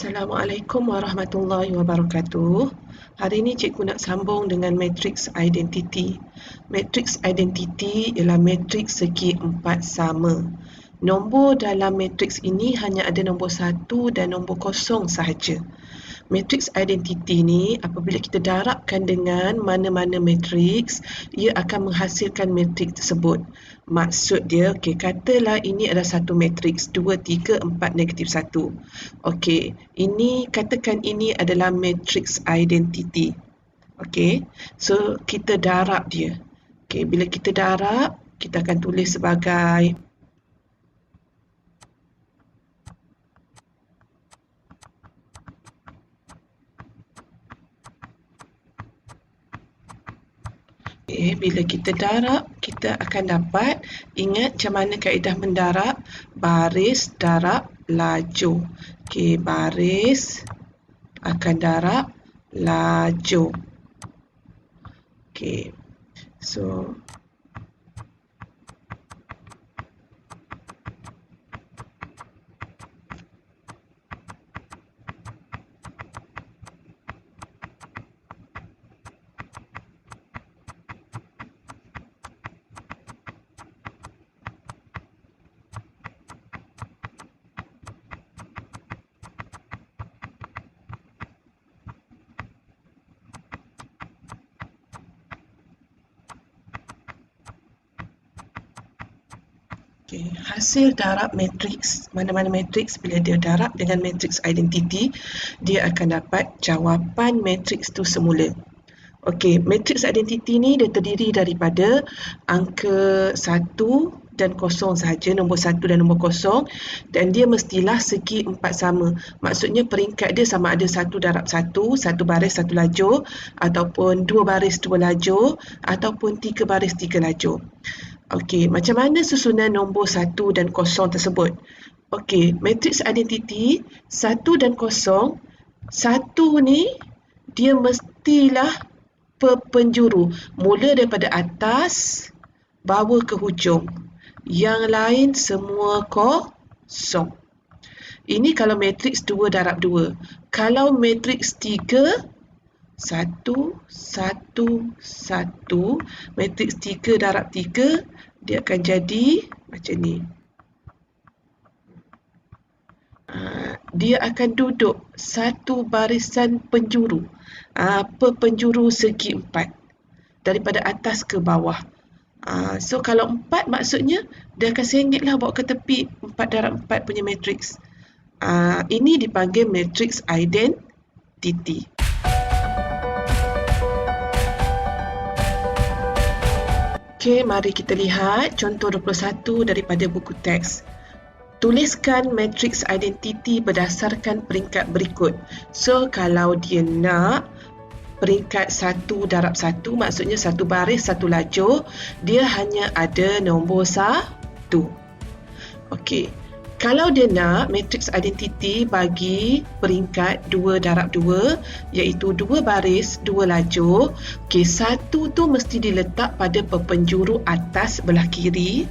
Assalamualaikum warahmatullahi wabarakatuh. Hari ini cikgu nak sambung dengan matriks identiti. Matriks identiti ialah matriks segi empat sama. Nombor dalam matriks ini hanya ada nombor 1 dan nombor kosong sahaja. Matriks identiti ni apabila kita darabkan dengan mana-mana matriks, ia akan menghasilkan matriks tersebut. Maksud dia, katalah ini adalah satu matriks 2, 3, 4, -1. Okey, katakan ini adalah matriks identiti. Okey, so kita darab dia. Okey, bila kita darab, kita akan tulis sebagai bila kita darab, kita akan dapat, ingat macam mana kaedah mendarab, baris darab laju. Okey, baris akan darab laju. Okey, so hasil darab matriks, mana-mana matriks bila dia darab dengan matriks identiti, dia akan dapat jawapan matriks itu semula. Okey, matriks identiti ni dia terdiri daripada angka 1 dan 0 sahaja, nombor 1 dan nombor 0, dan dia mestilah segi empat sama. Maksudnya peringkat dia sama ada 1 darab 1, 1 baris 1 lajur, ataupun 2 baris 2 lajur, ataupun 3 baris 3 lajur. Okey, macam mana susunan nombor 1 dan 0 tersebut? Okey, matriks identiti 1 dan 0, 1 ni dia mestilah perpenjuru, mula daripada atas bawa ke hujung. Yang lain semua kosong. Ini kalau matriks 2 darab 2. Kalau matriks 3, 1, 1, 1, matriks 3 darab 3, dia akan jadi macam ni. Dia akan duduk satu barisan penjuru, perpenjuru segi empat, daripada atas ke bawah. So kalau 4 maksudnya, dia akan sengitlah bawa ke tepi 4 darab 4 punya matriks. Ini dipanggil matriks identiti. Okey, mari kita lihat contoh 21 daripada buku teks. Tuliskan matriks identiti berdasarkan peringkat berikut. So, kalau dia nak peringkat 1 darab 1, maksudnya 1 baris 1 lajur, dia hanya ada nombor 1. Okey, kalau dia nak matriks identiti bagi peringkat 2 darab 2, iaitu 2 baris 2 lajur, okey, 1 tu mesti diletak pada perpenjuru atas belah kiri.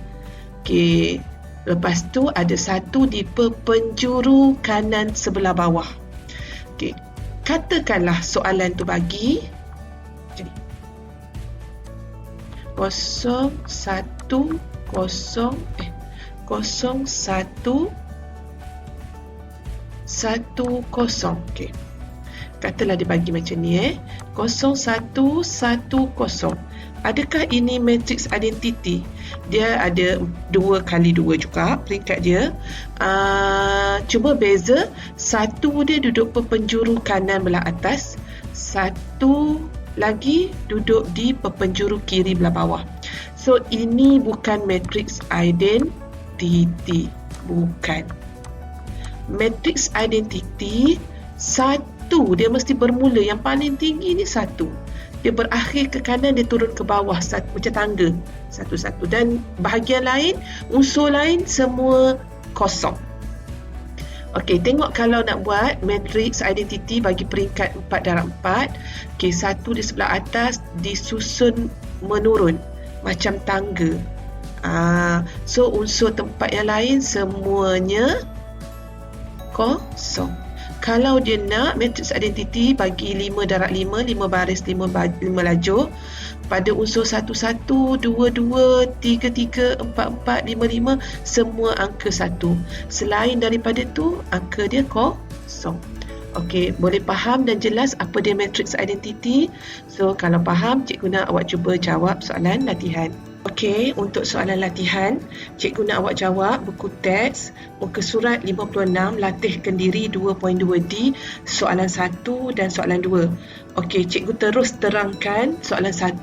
Okey, lepas tu ada 1 di perpenjuru kanan sebelah bawah. Okey, katakanlah soalan tu bagi macam ni. 0, 1, 0, 0, 1, 1, 0. Okey, katalah dia bagi macam ni 0, 1, 1, 0. Adakah ini matriks identiti? Dia ada 2 kali 2 juga peringkat dia. Cuma beza, 1 dia duduk perpenjuru kanan belah atas, 1 lagi duduk di perpenjuru kiri belah bawah. So ini bukan matriks identiti, bukan. Matriks identiti 1 dia mesti bermula, yang paling tinggi ni 1. Dia berakhir ke kanan, dia turun ke bawah, macam tangga, satu-satu. Dan bahagian lain, unsur lain semua kosong. Okey, tengok kalau nak buat matriks identiti bagi peringkat 4 darab 4. Okey, 1 di sebelah atas disusun menurun macam tangga. So unsur tempat yang lain semuanya kosong. Kalau dia nak matrix identity bagi 5 darab 5, 5 baris, 5 lajur pada unsur 1, 1, 2, 2, 3, 3, 4, 4, 5, 5 semua angka 1. Selain daripada tu, angka dia kosong. Okey, boleh faham dan jelas apa dia matrix identity? So, kalau faham, cikgu nak awak cuba jawab soalan latihan. Okey, untuk soalan latihan, cikgu nak awak jawab buku teks muka surat 56 latihkan diri 2.2D soalan 1 dan soalan 2. Okey, cikgu terus terangkan soalan 1.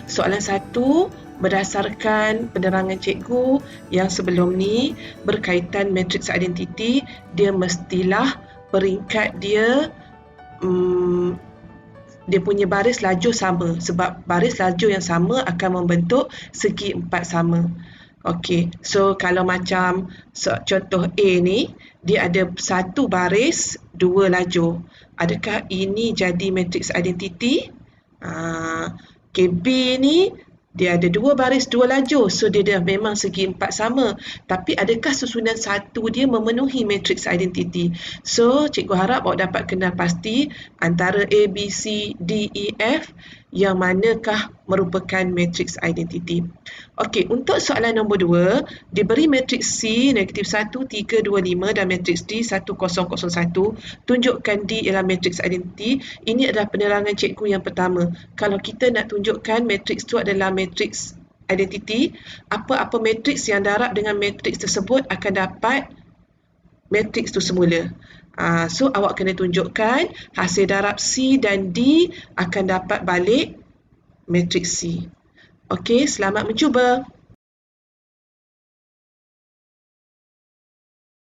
Soalan 1 berdasarkan penerangan cikgu yang sebelum ni berkaitan matrix identity, dia mestilah peringkat dia dia punya baris lajur sama, sebab baris lajur yang sama akan membentuk segi empat sama. Okey, so kalau macam contoh A ni, dia ada satu baris, dua lajur. Adakah ini jadi matrix identity? Okay, B ni dia ada dua baris, dua lajur. So, dia dah memang segi empat sama. Tapi, adakah susunan satu dia memenuhi matrix identity? So, cikgu harap awak dapat kenal pasti antara A, B, C, D, E, F yang manakah merupakan matrix identity. Okey, untuk soalan nombor 2, diberi matrix C negatif 1, 3, 2, 5 dan matrix D 1, 0, 0, 1. Tunjukkan D ialah matrix identity. Ini adalah penerangan cikgu yang pertama. Kalau kita nak tunjukkan matrix itu adalah matrix identity, apa-apa matrix yang darab dengan matrix tersebut akan dapat matrix itu semula. So, awak kena tunjukkan hasil darab C dan D akan dapat balik matrix C. Okey, selamat mencuba.